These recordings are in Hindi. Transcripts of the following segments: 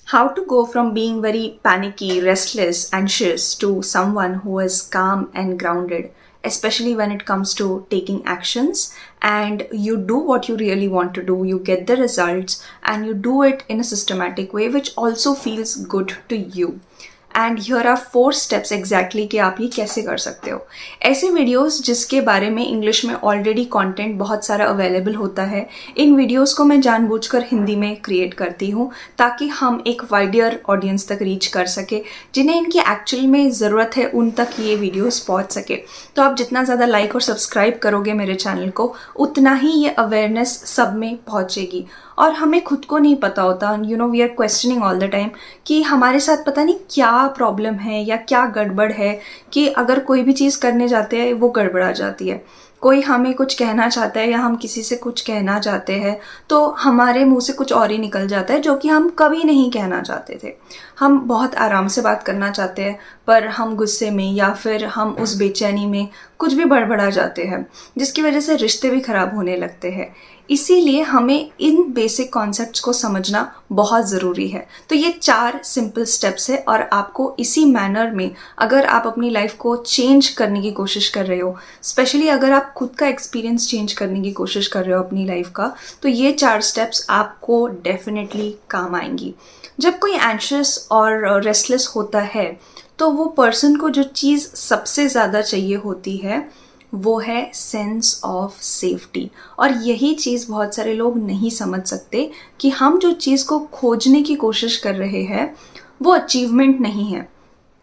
How to go from being very panicky, restless, anxious to someone who is calm and grounded, especially when it comes to taking actions and you do what you really want to do, you get the results and you do it in a systematic way which also feels good to you. And here are 4 steps exactly कि आप ये कैसे कर सकते हो. ऐसे वीडियोस जिसके बारे में इंग्लिश में ऑलरेडी कंटेंट बहुत सारा अवेलेबल होता है, इन वीडियोस को मैं जानबूझकर हिंदी में क्रिएट करती हूँ ताकि हम एक वाइडर ऑडियंस तक रीच कर सके. जिन्हें इनकी एक्चुअल में ज़रूरत है उन तक ये वीडियोस पहुँच सके. तो आप जितना ज़्यादा लाइक और सब्सक्राइब करोगे मेरे चैनल को, उतना ही ये अवेयरनेस सब में पहुँचेगी. और हमें खुद को नहीं पता होता, we are questioning all the time कि हमारे साथ पता नहीं क्या प्रॉब्लम है या क्या गड़बड़ है कि अगर कोई भी चीज़ करने जाते हैं वो गड़बड़ा जाती है. कोई हमें कुछ कहना चाहता है या हम किसी से कुछ कहना चाहते हैं तो हमारे मुंह से कुछ और ही निकल जाता है जो कि हम कभी नहीं कहना चाहते थे. हम बहुत आराम से बात करना चाहते हैं पर हम गुस्से में या फिर हम उस बेचैनी में कुछ भी बड़बड़ा जाते हैं जिसकी वजह से रिश्ते भी खराब होने लगते हैं. इसीलिए हमें इन बेसिक कॉन्सेप्ट्स को समझना बहुत ज़रूरी है. तो ये 4 सिंपल स्टेप्स है और आपको इसी मैनर में अगर आप अपनी लाइफ को चेंज करने की कोशिश कर रहे हो, स्पेशली अगर आप खुद का एक्सपीरियंस चेंज करने की कोशिश कर रहे हो अपनी लाइफ का, तो ये 4 स्टेप्स आपको डेफिनेटली काम आएंगी. जब कोई एंशियस और रेस्टलेस होता है तो वो पर्सन को जो चीज़ सबसे ज़्यादा चाहिए होती है वो है सेंस ऑफ सेफ्टी. और यही चीज़ बहुत सारे लोग नहीं समझ सकते कि हम जो चीज़ को खोजने की कोशिश कर रहे हैं वो अचीवमेंट नहीं है.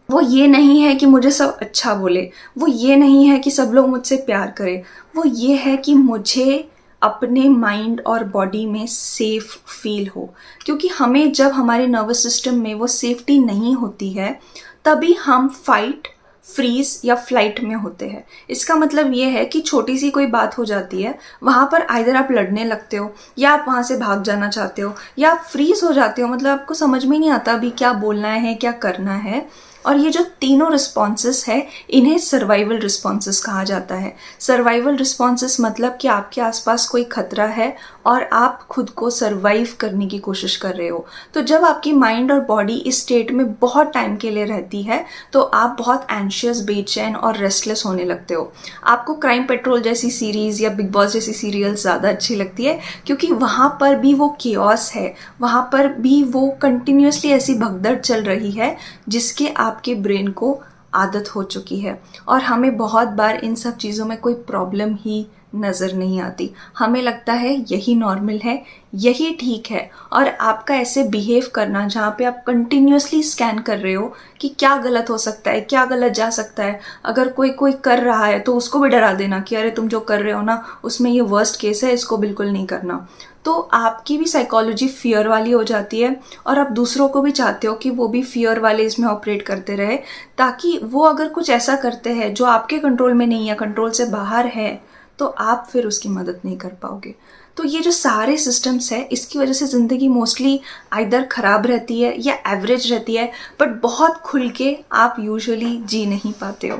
वो ये नहीं है कि मुझे सब अच्छा बोले, वो ये नहीं है कि सब लोग मुझसे प्यार करें, वो ये है कि मुझे अपने माइंड और बॉडी में सेफ फील हो. क्योंकि हमें जब हमारे नर्वस सिस्टम में वो सेफ्टी नहीं होती है तभी हम फाइट, फ्रीज या फ्लाइट में होते हैं. इसका मतलब ये है कि छोटी सी कोई बात हो जाती है, वहाँ पर आइदर आप लड़ने लगते हो या आप वहाँ से भाग जाना चाहते हो या आप फ्रीज हो जाते हो. मतलब आपको समझ में नहीं आता अभी क्या बोलना है, क्या करना है. और ये जो तीनों रिस्पॉन्सेस है इन्हें सर्वाइवल रिस्पॉन्सेस कहा जाता है. सर्वाइवल रिस्पॉन्सेस मतलब कि आपके आसपास कोई खतरा है और आप खुद को सर्वाइव करने की कोशिश कर रहे हो. तो जब आपकी माइंड और बॉडी इस स्टेट में बहुत टाइम के लिए रहती है तो आप बहुत एंशियस, बेचैन और रेस्टलेस होने लगते हो. आपको क्राइम पेट्रोल जैसी सीरीज़ या बिग बॉस जैसी सीरियल्स ज़्यादा अच्छी लगती है क्योंकि वहाँ पर भी वो केओस है, वहाँ पर भी वो कंटिन्यूसली ऐसी भगदड़ चल रही है जिसके आपके ब्रेन को आदत हो चुकी है. और हमें बहुत बार इन सब चीज़ों में कोई प्रॉब्लम ही नज़र नहीं आती. हमें लगता है यही नॉर्मल है, यही ठीक है. और आपका ऐसे बिहेव करना जहाँ पे आप कंटिन्यूसली स्कैन कर रहे हो कि क्या गलत हो सकता है, क्या गलत जा सकता है, अगर कोई कर रहा है तो उसको भी डरा देना कि अरे तुम जो कर रहे हो ना उसमें ये वर्स्ट केस है, इसको बिल्कुल नहीं करना. तो आपकी भी साइकोलॉजी फियर वाली हो जाती है और आप दूसरों को भी चाहते हो कि वो भी फियर वाले इसमें ऑपरेट करते रहे ताकि वो अगर कुछ ऐसा करते हैं जो आपके कंट्रोल में नहीं है, कंट्रोल से बाहर है, तो आप फिर उसकी मदद नहीं कर पाओगे. तो ये जो सारे सिस्टम्स है इसकी वजह से ज़िंदगी मोस्टली आइदर ख़राब रहती है या एवरेज रहती है, बट बहुत खुल के आप यूजुअली जी नहीं पाते हो.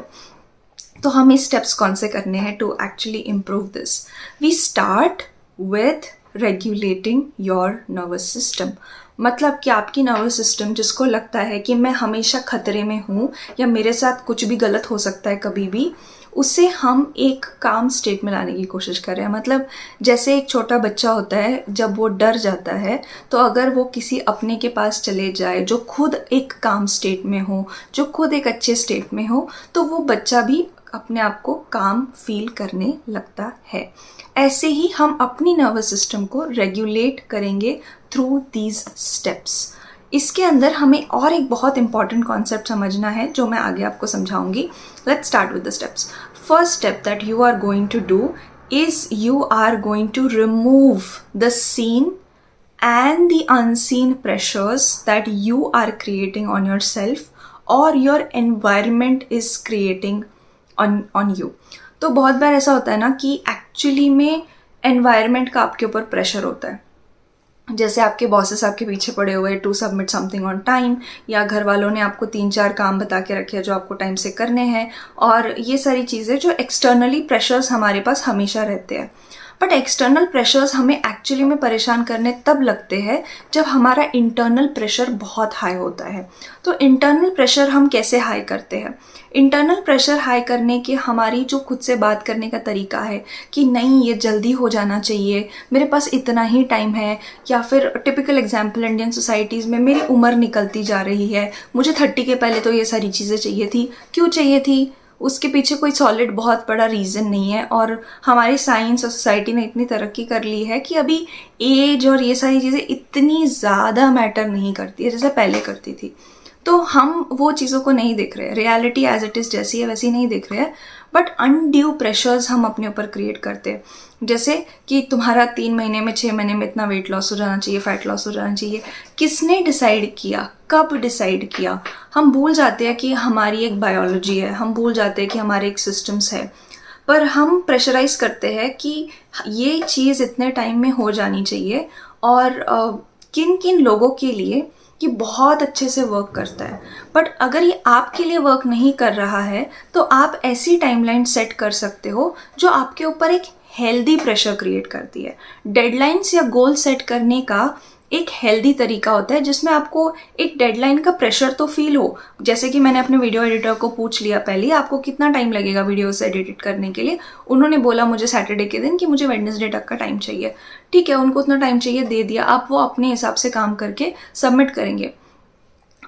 तो हमें स्टेप्स कौन से करने हैं to actually improve this? We start with regulating your nervous system. मतलब कि आपकी नर्वस सिस्टम जिसको लगता है कि मैं हमेशा खतरे में हूँ या मेरे साथ कुछ भी गलत हो सकता है कभी भी, उसे हम एक काम स्टेट में लाने की कोशिश कर रहे हैं. मतलब जैसे एक छोटा बच्चा होता है, जब वो डर जाता है तो अगर वो किसी अपने के पास चले जाए जो खुद एक काम स्टेट में हो, जो खुद एक अच्छे स्टेट में हो, तो वो बच्चा भी अपने आप को काम फील करने लगता है. ऐसे ही हम अपनी नर्वस सिस्टम को रेगुलेट करेंगे थ्रू दीज स्टेप्स. इसके अंदर हमें और एक बहुत इंपॉर्टेंट कॉन्सेप्ट समझना है जो मैं आगे आपको समझाऊंगी. Let's start with the steps. First step that you are going to do is you are going to remove the scene and the unseen pressures that you are creating on yourself or your environment is creating on you. तो बहुत बार ऐसा होता है ना कि एक्चुअली में एनवायरनमेंट का आपके ऊपर प्रेशर होता है. जैसे आपके बॉसेस आपके पीछे पड़े हुए to submit something on time, या घर वालों ने आपको 3-4 काम बता के रखे हैं जो आपको टाइम से करने हैं, और ये सारी चीज़ें जो एक्सटर्नली प्रेशर्स हमारे पास हमेशा रहते हैं. बट एक्सटर्नल प्रेशर्स हमें एक्चुअली में परेशान करने तब लगते हैं जब हमारा इंटरनल प्रेशर बहुत हाई होता है। तो इंटरनल प्रेशर हम कैसे हाई करते हैं? इंटरनल प्रेशर हाई करने के हमारी जो खुद से बात करने का तरीका है कि नहीं ये जल्दी हो जाना चाहिए, मेरे पास इतना ही टाइम है, या फिर टिपिकल एग्जाम्पल इंडियन सोसाइटीज़ में मेरी उम्र निकलती जा रही है, मुझे 30 के पहले तो ये सारी चीज़ें चाहिए थी। क्यों चाहिए थी? उसके पीछे कोई सॉलिड बहुत बड़ा रीज़न नहीं है, और हमारी साइंस और सोसाइटी ने इतनी तरक्की कर ली है कि अभी एज और ये सारी चीज़ें इतनी ज़्यादा मैटर नहीं करती है जैसे पहले करती थी। तो हम वो चीज़ों को नहीं देख रहे हैं, रियलिटी एज इट इज़ जैसी है वैसी नहीं देख रहे हैं, बट अनड्यू प्रेशर्स हम अपने ऊपर क्रिएट करते हैं। जैसे कि तुम्हारा 3 महीने में 6 महीने में इतना वेट लॉस हो जाना चाहिए, फैट लॉस हो जाना चाहिए। किसने डिसाइड किया? कब डिसाइड किया? हम भूल जाते हैं कि हमारी एक बायोलॉजी है, हम भूल जाते हैं कि हमारे एक सिस्टम्स है, पर हम प्रेशराइज करते हैं कि ये चीज़ इतने टाइम में हो जानी चाहिए, और किन किन लोगों के लिए ये बहुत अच्छे से वर्क करता है। बट अगर ये आपके लिए वर्क नहीं कर रहा है तो आप ऐसी टाइमलाइन सेट कर सकते हो जो आपके ऊपर एक हेल्दी प्रेशर क्रिएट करती है। डेडलाइंस या गोल सेट करने का एक हेल्दी तरीका होता है जिसमें आपको एक डेडलाइन का प्रेशर तो फील हो। जैसे कि मैंने अपने वीडियो एडिटर को पूछ लिया पहले, आपको कितना टाइम लगेगा वीडियोस एडिट करने के लिए? उन्होंने बोला मुझे सैटरडे के दिन कि मुझे वेडनेसडे तक का टाइम चाहिए। ठीक है, उनको उतना टाइम चाहिए, दे दिया। आप वो अपने हिसाब से काम करके सबमिट करेंगे।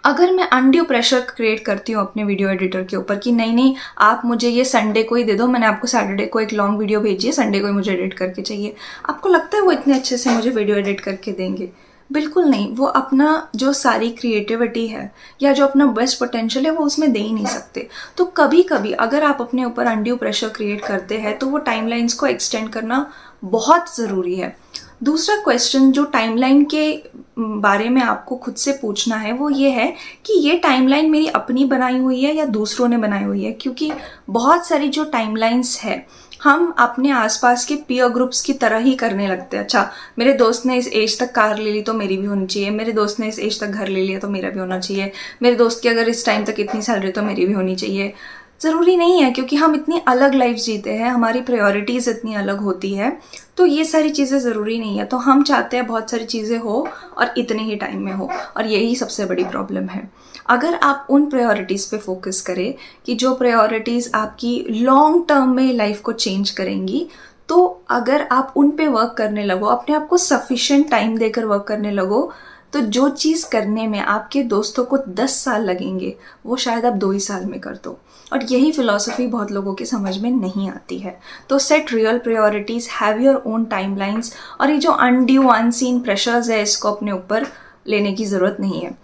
अगर मैं अनड्यू प्रेशर क्रिएट करती हूँ अपने वीडियो एडिटर के ऊपर कि नहीं नहीं आप मुझे ये संडे को ही दे दो, मैंने आपको सैटरडे को एक लॉन्ग वीडियो भेजी है, संडे को ही मुझे एडिट करके चाहिए, आपको लगता है वो इतने अच्छे से मुझे वीडियो एडिट करके देंगे? बिल्कुल नहीं। वो अपना जो सारी क्रिएटिविटी है या जो अपना बेस्ट पोटेंशियल है वो उसमें दे ही नहीं सकते। तो कभी कभी अगर आप अपने ऊपर अनड्यू प्रेशर क्रिएट करते हैं तो वो टाइमलाइंस को एक्सटेंड करना बहुत ज़रूरी है। दूसरा क्वेश्चन जो टाइमलाइन के बारे में आपको खुद से पूछना है वो ये है कि ये टाइमलाइन मेरी अपनी बनाई हुई है या दूसरों ने बनाई हुई है। क्योंकि बहुत सारी जो टाइमलाइंस है हम अपने आसपास के पीयर ग्रुप्स की तरह ही करने लगते हैं। अच्छा, मेरे दोस्त ने इस एज तक कार ले ली तो मेरी भी होनी चाहिए, मेरे दोस्त ने इस एज तक घर ले लिया तो मेरा भी होना चाहिए, मेरे दोस्त की अगर इस टाइम तक इतनी सैलरी तो मेरी भी होनी चाहिए। ज़रूरी नहीं है, क्योंकि हम इतनी अलग लाइफ जीते हैं, हमारी प्रायोरिटीज़ इतनी अलग होती है, तो ये सारी चीज़ें ज़रूरी नहीं है। तो हम चाहते हैं बहुत सारी चीज़ें हो और इतने ही टाइम में हो, और यही सबसे बड़ी प्रॉब्लम है। अगर आप उन प्रायोरिटीज़ पे फोकस करें कि जो प्रायोरिटीज़ आपकी लॉन्ग टर्म में लाइफ को चेंज करेंगी, तो अगर आप उन पे वर्क करने लगो, अपने आप को सफिशिएंट टाइम देकर वर्क करने लगो, तो जो चीज़ करने में आपके दोस्तों को 10 साल लगेंगे वो शायद आप 2 ही साल में कर दो। और यही फिलॉसफी बहुत लोगों के समझ में नहीं आती है। तो set real priorities, have your own timelines, और ये जो अनड्यू अनसीन प्रेशर्स है इसको अपने ऊपर लेने की ज़रूरत नहीं है।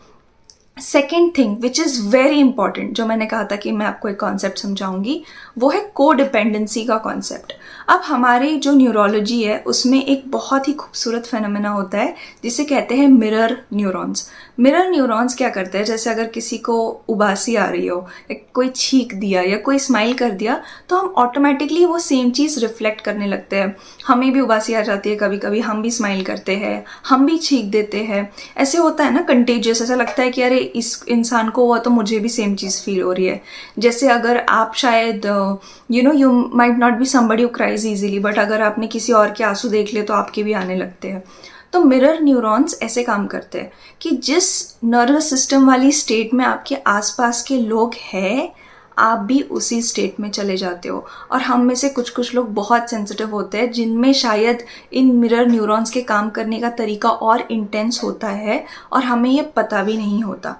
Second thing which is very important, जो मैंने कहा था कि मैं आपको एक कॉन्सेप्ट समझाऊंगी, वो है को डिपेंडेंसी का कॉन्सेप्ट। अब हमारे जो न्यूरोलॉजी है उसमें एक बहुत ही खूबसूरत फेनोमेना होता है जिसे कहते हैं मिरर न्यूरॉन्स। मिरर न्यूरॉन्स क्या करते हैं, जैसे अगर किसी को उबासी आ रही हो, कोई छींक दिया या कोई स्माइल कर दिया, तो हम ऑटोमेटिकली वो सेम चीज़ रिफ्लेक्ट करने लगते हैं। हमें भी उबासी आ जाती है कभी कभी, हम भी स्माइल करते हैं, हम भी छींक देते हैं। ऐसे होता है ना, कंटेजियस, ऐसा लगता है कि अरे इस इंसान को हुआ तो मुझे भी सेम चीज़ फील हो रही है। जैसे अगर आप शायद you might not be somebody who cries easily, but अगर आपने किसी और के आंसू देख लिए तो आपके भी आने लगते हैं। तो मिरर न्यूरॉन्स ऐसे काम करते हैं कि जिस नर्वस सिस्टम वाली स्टेट में आपके आसपास के लोग हैं, आप भी उसी स्टेट में चले जाते हो। और हम में से कुछ लोग बहुत सेंसिटिव होते हैं जिनमें शायद इन मिरर न्यूरॉन्स के काम करने का तरीका और इंटेंस होता है और हमें ये पता भी नहीं होता।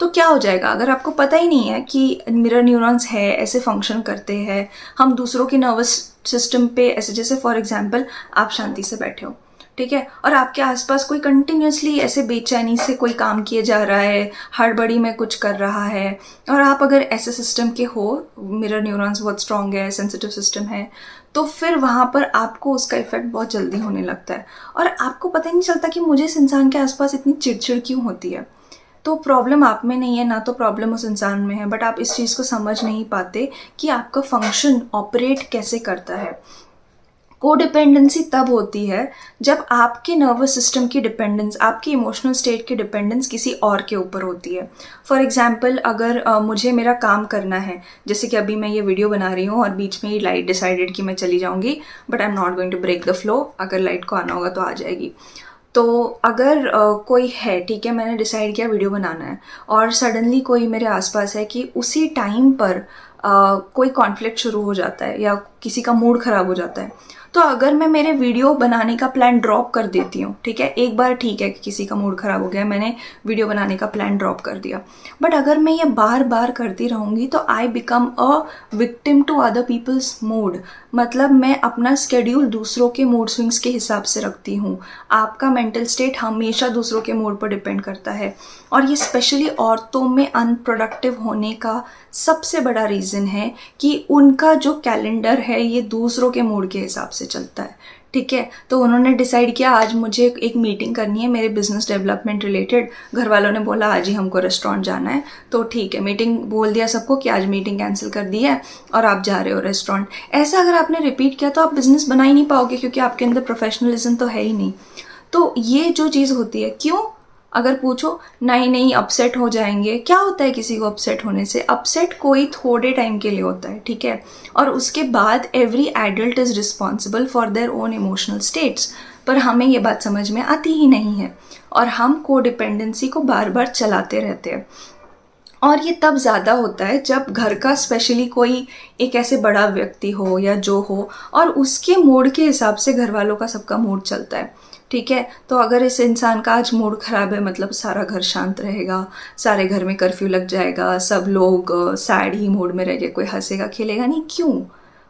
तो क्या हो जाएगा अगर आपको पता ही नहीं है कि मिरर न्यूरॉन्स है, ऐसे फंक्शन करते हैं, हम दूसरों के नर्वस सिस्टम पे ऐसे, जैसे फॉर एग्जांपल आप शांति से बैठे हो, ठीक है, और आपके आसपास कोई कंटिन्यूसली ऐसे बेचैनी से कोई काम किए जा रहा है, हड़बड़ी में कुछ कर रहा है, और आप अगर ऐसे सिस्टम के हो, मिरर न्यूरॉन्स बहुत स्ट्रॉन्ग है, सेंसिटिव सिस्टम है, तो फिर वहाँ पर आपको उसका इफेक्ट बहुत जल्दी होने लगता है और आपको पता ही नहीं चलता कि मुझे इस इंसान के आसपास इतनी चिड़चिड़ क्यों होती है। तो प्रॉब्लम आप में नहीं है, ना तो प्रॉब्लम उस इंसान में है, बट आप इस चीज़ को समझ नहीं पाते कि आपका फंक्शन ऑपरेट कैसे करता है। कोडिपेंडेंसी तब होती है जब आपके नर्वस सिस्टम की डिपेंडेंस, आपकी इमोशनल स्टेट की डिपेंडेंस किसी और के ऊपर होती है। फॉर एग्जांपल, अगर मुझे मेरा काम करना है, जैसे कि अभी मैं ये वीडियो बना रही हूँ और बीच में ही लाइट डिसाइडेड कि मैं चली जाऊँगी, but I am not going to break the flow, अगर लाइट को आना होगा तो आ जाएगी। तो अगर कोई है, ठीक है, मैंने डिसाइड किया वीडियो बनाना है, और सडनली कोई मेरे आसपास है कि उसी टाइम पर कोई कॉन्फ्लिक्ट शुरू हो जाता है या किसी का मूड ख़राब हो जाता है, तो अगर मैं मेरे वीडियो बनाने का प्लान ड्रॉप कर देती हूँ, ठीक है, एक बार ठीक है कि किसी का मूड ख़राब हो गया, मैंने वीडियो बनाने का प्लान ड्रॉप कर दिया, बट अगर मैं ये बार बार करती रहूँगी तो I become a victim to other people's mood. मतलब मैं अपना स्केड्यूल दूसरों के मूड स्विंग्स के हिसाब से रखती हूँ। आपका मेंटल स्टेट हमेशा दूसरों के मूड पर डिपेंड करता है, और ये स्पेशली औरतों में अनप्रोडक्टिव होने का सबसे बड़ा रीज़न है कि उनका जो कैलेंडर है ये दूसरों के मूड के हिसाब से चलता है। ठीक है, तो उन्होंने डिसाइड किया आज मुझे एक मीटिंग करनी है मेरे बिजनेस डेवलपमेंट रिलेटेड, घर वालों ने बोला आज ही हमको रेस्टोरेंट जाना है, तो ठीक है, मीटिंग बोल दिया सबको कि आज मीटिंग कैंसिल कर दी है और आप जा रहे हो रेस्टोरेंट। ऐसा अगर आपने रिपीट किया तो आप बिजनेस बना ही नहीं पाओगे, क्योंकि आपके अंदर प्रोफेशनलिज्म तो है ही नहीं। तो ये जो चीज़ होती है, क्यों, अगर पूछो, नहीं अपसेट हो जाएंगे, क्या होता है किसी को अपसेट होने से? अपसेट कोई थोड़े टाइम के लिए होता है, ठीक है, और उसके बाद every adult is responsible for their own emotional states. पर हमें ये बात समझ में आती ही नहीं है, और हम कोडिपेंडेंसी को बार बार चलाते रहते हैं। और ये तब ज़्यादा होता है जब घर का स्पेशली कोई एक ऐसे बड़ा व्यक्ति हो या जो हो, और उसके मूड के हिसाब से घर वालों का सबका मूड चलता है। ठीक है, तो अगर इस इंसान का आज मूड ख़राब है, मतलब सारा घर शांत रहेगा, सारे घर में कर्फ्यू लग जाएगा, सब लोग सैड ही मूड में रहेंगे, कोई हंसेगा खेलेगा नहीं। क्यों?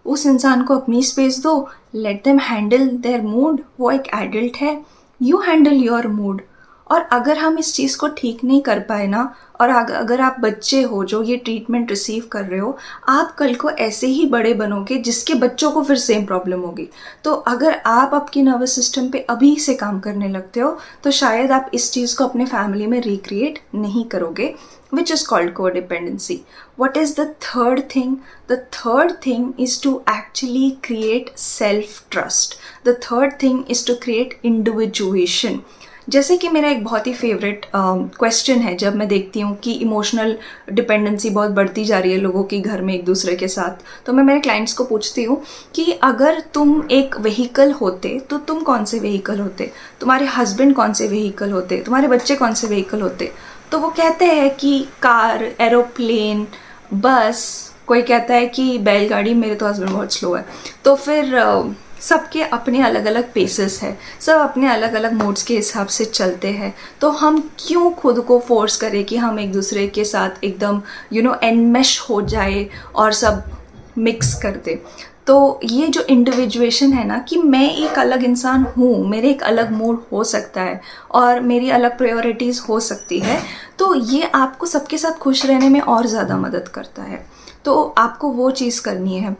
उस इंसान को अपनी स्पेस दो, let them handle their mood, वो एक एडल्ट है, यू हैंडल योर मूड। और अगर हम इस चीज़ को ठीक नहीं कर पाए ना, और अगर आप बच्चे हो जो ये ट्रीटमेंट रिसीव कर रहे हो, आप कल को ऐसे ही बड़े बनोगे जिसके बच्चों को फिर सेम प्रॉब्लम होगी। तो अगर आप आपकी नर्वस सिस्टम पे अभी से काम करने लगते हो तो शायद आप इस चीज़ को अपने फैमिली में रिक्रिएट नहीं करोगे, which is called codependency. What is the third thing? The third thing is to actually create self-trust. The third thing is to create individuation. जैसे कि मेरा एक बहुत ही फेवरेट क्वेश्चन है, जब मैं देखती हूँ कि इमोशनल डिपेंडेंसी बहुत बढ़ती जा रही है लोगों की घर में एक दूसरे के साथ, तो मैं मेरे क्लाइंट्स को पूछती हूँ कि अगर तुम एक व्हीकल होते तो तुम कौन से व्हीकल होते, तुम्हारे हस्बैंड कौन से व्हीकल होते, तुम्हारे बच्चे कौन से व्हीकल होते? तो वो कहते हैं कि कार, एरोप्लेन, बस, कोई कहता है कि बैलगाड़ी, मेरे तो हस्बैंड बहुत स्लो है। तो फिर सबके अपने अलग अलग पेसेस है, सब अपने अलग अलग मोड्स के हिसाब से चलते हैं। तो हम क्यों खुद को फोर्स करें कि हम एक दूसरे के साथ एकदम एनमेश हो जाए और सब मिक्स कर दे? तो ये जो इंडिविजुएशन है ना, कि मैं एक अलग इंसान हूँ, मेरे एक अलग मूड हो सकता है और मेरी अलग प्रायोरिटीज़ हो सकती है, तो ये आपको सबके साथ खुश रहने में और ज़्यादा मदद करता है। तो आपको वो चीज़ करनी है।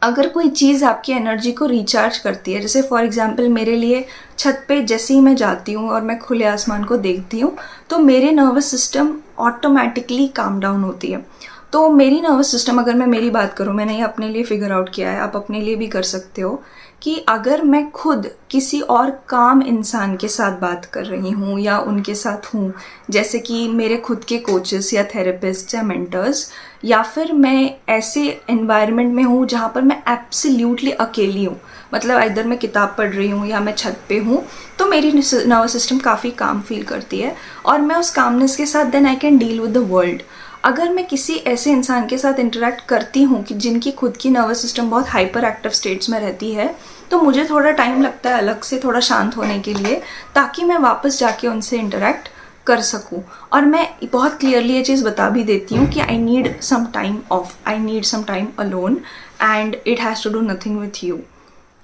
अगर कोई चीज़ आपकी एनर्जी को रिचार्ज करती है, जैसे फॉर एग्जांपल मेरे लिए छत पे जैसे ही मैं जाती हूँ और मैं खुले आसमान को देखती हूँ तो मेरे nervous system automatically calm down होती है। तो मेरी नर्वस सिस्टम, अगर मैं मेरी बात करूँ, मैंने ये अपने लिए फिगर आउट किया है, आप अपने लिए भी कर सकते हो, कि अगर मैं खुद किसी और काम इंसान के साथ बात कर रही हूँ या उनके साथ हूँ, जैसे कि मेरे खुद के कोचेस या थेरेपिस्ट या मेंटर्स, या फिर मैं ऐसे एनवायरनमेंट में हूँ जहाँ पर मैं एब्सोल्युटली अकेली हूँ, मतलब इधर मैं किताब पढ़ रही हूँ या मैं छत पे हूँ, तो मेरी नर्वस सिस्टम काफ़ी काम फील करती है और मैं उस कामनेस के साथ then I can deal with the world. अगर मैं किसी ऐसे इंसान के साथ इंटरेक्ट करती हूँ कि जिनकी खुद की नर्वस सिस्टम बहुत हाइपर एक्टिव स्टेट्स में रहती है, तो मुझे थोड़ा टाइम लगता है अलग से थोड़ा शांत होने के लिए, ताकि मैं वापस जाके उनसे इंटरेक्ट कर सकूं। और मैं बहुत क्लियरली ये चीज़ बता भी देती हूँ कि I need some time off, I need some time alone and it has to do nothing with you,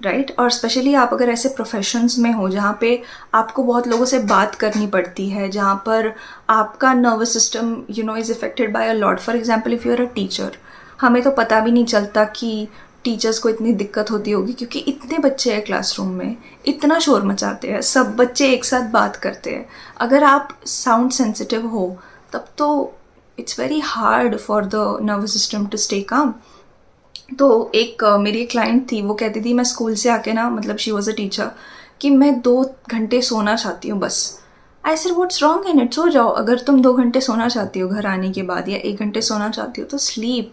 right. और स्पेशली आप अगर ऐसे प्रोफेशंस में हो जहाँ पे आपको बहुत लोगों से बात करनी पड़ती है, जहाँ पर आपका nervous system is affected by a lot. For example if you are a teacher, हमें तो पता भी नहीं चलता कि टीचर्स को इतनी दिक्कत होती होगी, क्योंकि इतने बच्चे हैं क्लासरूम में, इतना शोर मचाते हैं, सब बच्चे एक साथ बात करते हैं। अगर आप साउंड सेंसिटिव हो तब तो it's very hard for the nervous system to stay calm. तो एक मेरी क्लाइंट थी, वो कहती थी मैं स्कूल से आके ना, मतलब शी वॉज अ टीचर, कि मैं 2 घंटे सोना चाहती हूँ बस। I said what's wrong in it, सो जाओ। अगर तुम 2 घंटे सोना चाहती हो घर आने के बाद, या 1 घंटे सोना चाहती हो, तो sleep.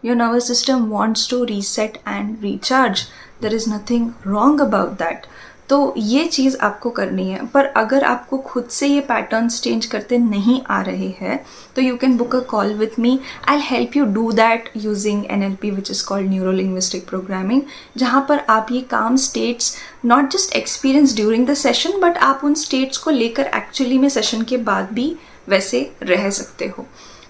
Your nervous system wants to reset and recharge, there is nothing wrong about that. तो ये चीज़ आपको करनी है। पर अगर आपको खुद से ये पैटर्न्स चेंज करते नहीं आ रहे हैं, तो you can book a call with me. I help you do that using NLP, which is called neuro linguistic programming, जहाँ पर आप ये काम states not just experience during the session, but आप उन स्टेट्स को लेकर एक्चुअली में सेशन के बाद भी वैसे रह सकते हो।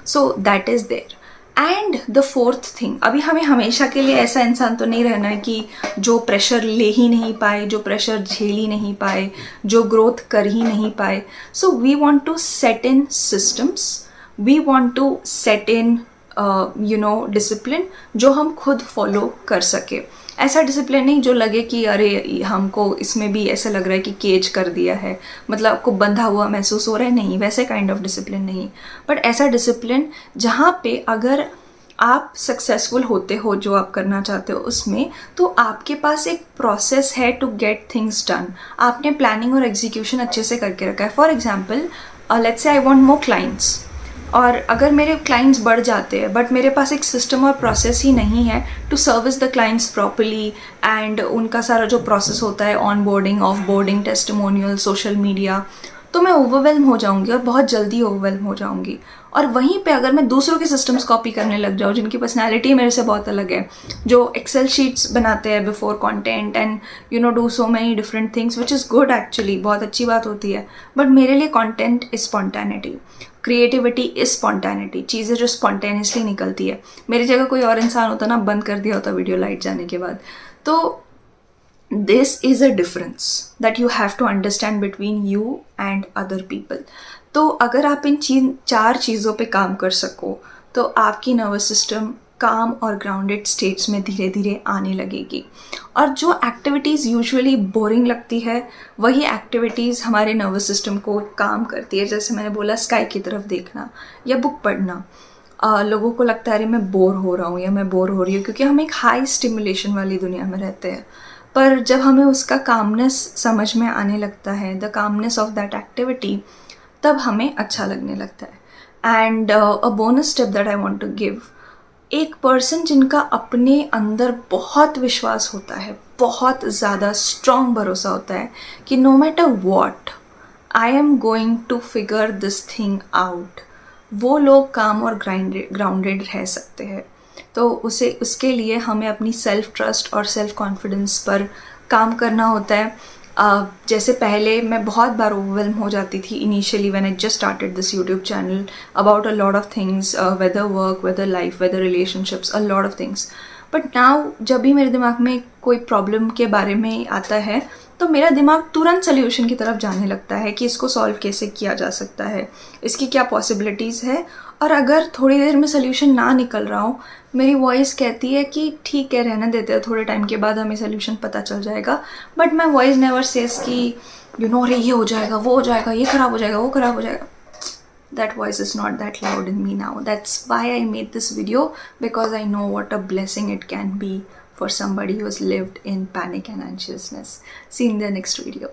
So that is there. And the fourth thing, अभी हमें हमेशा के लिए ऐसा इंसान तो नहीं रहना है कि जो प्रेशर ले ही नहीं पाए, जो प्रेशर झेल ही नहीं पाए, जो ग्रोथ कर ही नहीं पाए। So we want to set in systems, we want to set in discipline जो हम खुद फॉलो कर सके। ऐसा डिसिप्लिन नहीं जो लगे कि अरे हमको इसमें भी ऐसा लग रहा है कि केज कर दिया है, मतलब आपको बंधा हुआ महसूस हो रहा है, नहीं, वैसे काइंड ऑफ डिसिप्लिन नहीं। बट ऐसा डिसिप्लिन जहाँ पे अगर आप सक्सेसफुल होते हो जो आप करना चाहते हो उसमें, तो आपके पास एक प्रोसेस है टू गेट थिंग्स डन। आपने प्लानिंग और एग्जीक्यूशन अच्छे से करके रखा है। For example, let's say I want more clients, और अगर मेरे क्लाइंट्स बढ़ जाते हैं बट मेरे पास एक सिस्टम और प्रोसेस ही नहीं है to service the clients properly, and उनका सारा जो प्रोसेस होता है, onboarding, offboarding, testimonial, social media, तो मैं ओवरवेल्म हो जाऊंगी और बहुत जल्दी ओवरवेल्म हो जाऊंगी। और वहीं पे अगर मैं दूसरों के सिस्टम्स कॉपी करने लग जाऊँ जिनकी पर्सनैलिटी मेरे से बहुत अलग है, जो एक्सेल शीट्स बनाते हैं before content and do so many different things, which is good actually, बहुत अच्छी बात होती है। बट मेरे लिए content is spontaneity, creativity is spontaneity, चीज़ें जो स्पॉन्टेनियसली निकलती है। मेरी जगह कोई और इंसान होता ना, बंद कर दिया होता वीडियो लाइट जाने के बाद। तो this is a difference that you have to understand between you and other people. तो अगर आप इन 4 चीज़ों पे काम कर सको, तो आपकी नर्वस सिस्टम काम और ग्राउंडेड स्टेट्स में धीरे धीरे आने लगेगी। और जो एक्टिविटीज़ यूजुअली बोरिंग लगती है, वही एक्टिविटीज़ हमारे नर्वस सिस्टम को काम करती है। जैसे मैंने बोला, स्काई की तरफ देखना या बुक पढ़ना। लोगों को लगता है अरे मैं बोर हो रहा हूँ या मैं बोर हो रही हूँ, क्योंकि हम एक हाई स्टिमुलेशन वाली दुनिया में रहते हैं। पर जब हमें उसका कामनेस समझ में आने लगता है, the calmness of that activity, तब हमें अच्छा लगने लगता है। And a bonus step that I want to give, एक पर्सन जिनका अपने अंदर बहुत विश्वास होता है, बहुत ज़्यादा स्ट्रॉन्ग भरोसा होता है कि no matter what I am going to figure this thing out, वो लोग काम और ग्राउंडेड रह सकते हैं। तो उसके लिए हमें अपनी सेल्फ ट्रस्ट और सेल्फ कॉन्फिडेंस पर काम करना होता है। जैसे पहले मैं बहुत बार ओवरवेल्म हो जाती थी initially when I just started this YouTube channel about a lot of things, whether work, whether life, whether relationships, a lot of things. But now जब भी मेरे दिमाग में कोई प्रॉब्लम के बारे में आता है, तो मेरा दिमाग तुरंत सोल्यूशन की तरफ जाने लगता है कि इसको सॉल्व कैसे किया जा सकता है, इसकी क्या पॉसिबिलिटीज़ है। और अगर थोड़ी देर में सोल्यूशन ना निकल रहा हो, मेरी वॉइस कहती है कि ठीक है, रहने देते हैं, थोड़े टाइम के बाद हमें सोल्यूशन पता चल जाएगा। But my voice never says कि अरे ये हो जाएगा, वो हो जाएगा, ये ख़राब हो जाएगा, वो ख़राब हो जाएगा। That voice is not that loud in me now. That's why I made this video, because I know what a blessing it can be for somebody who has lived in panic and anxiousness. See you in the next video.